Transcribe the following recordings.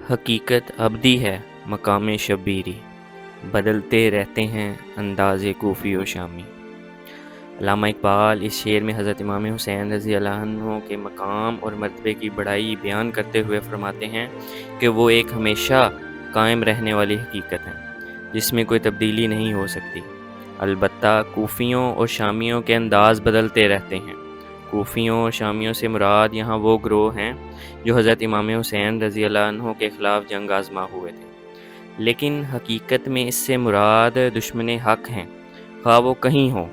حقیقت ابدی ہے مقام شبیری، بدلتے رہتے ہیں انداز کوفی و شامی۔ علامہ اقبال اس شعر میں حضرت امام حسین رضی اللہ عنہ کے مقام اور مرتبے کی بڑائی بیان کرتے ہوئے فرماتے ہیں کہ وہ ایک ہمیشہ قائم رہنے والی حقیقت ہے جس میں کوئی تبدیلی نہیں ہو سکتی۔ البتہ کوفیوں اور شامیوں کے انداز بدلتے رہتے ہیں۔ کوفیوں اور شامیوں سے مراد یہاں وہ گروہ ہیں جو حضرت امام حسین رضی اللہ عنہ کے خلاف جنگ آزما ہوئے تھے، لیکن حقیقت میں اس سے مراد دشمن حق ہیں، خواہ وہ کہیں ہوں۔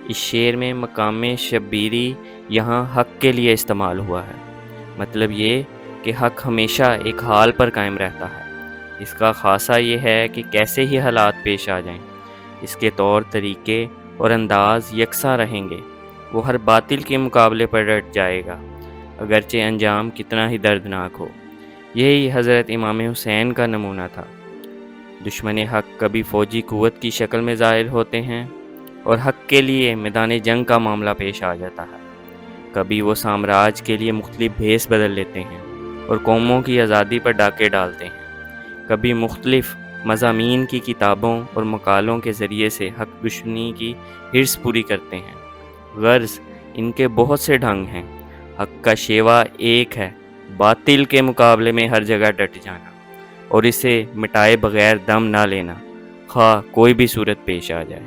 اس شعر میں مقام شبیری یہاں حق کے لیے استعمال ہوا ہے، مطلب یہ کہ حق ہمیشہ ایک حال پر قائم رہتا ہے۔ اس کا خاصہ یہ ہے کہ کیسے ہی حالات پیش آ جائیں، اس کے طور طریقے اور انداز یکساں رہیں گے۔ وہ ہر باطل کے مقابلے پر ڈٹ جائے گا، اگرچہ انجام کتنا ہی دردناک ہو۔ یہی حضرت امام حسین کا نمونہ تھا۔ دشمن حق کبھی فوجی قوت کی شکل میں ظاہر ہوتے ہیں اور حق کے لیے میدان جنگ کا معاملہ پیش آ جاتا ہے۔ کبھی وہ سامراج کے لیے مختلف بھیس بدل لیتے ہیں اور قوموں کی آزادی پر ڈاکے ڈالتے ہیں۔ کبھی مختلف مضامین کی کتابوں اور مقالوں کے ذریعے سے حق دشمنی کی حرص پوری کرتے ہیں۔ غرض ان کے بہت سے ڈھنگ ہیں۔ حق کا شیوا ایک ہے، باطل کے مقابلے میں ہر جگہ ڈٹ جانا اور اسے مٹائے بغیر دم نہ لینا، خواہ کوئی بھی صورت پیش آ جائے۔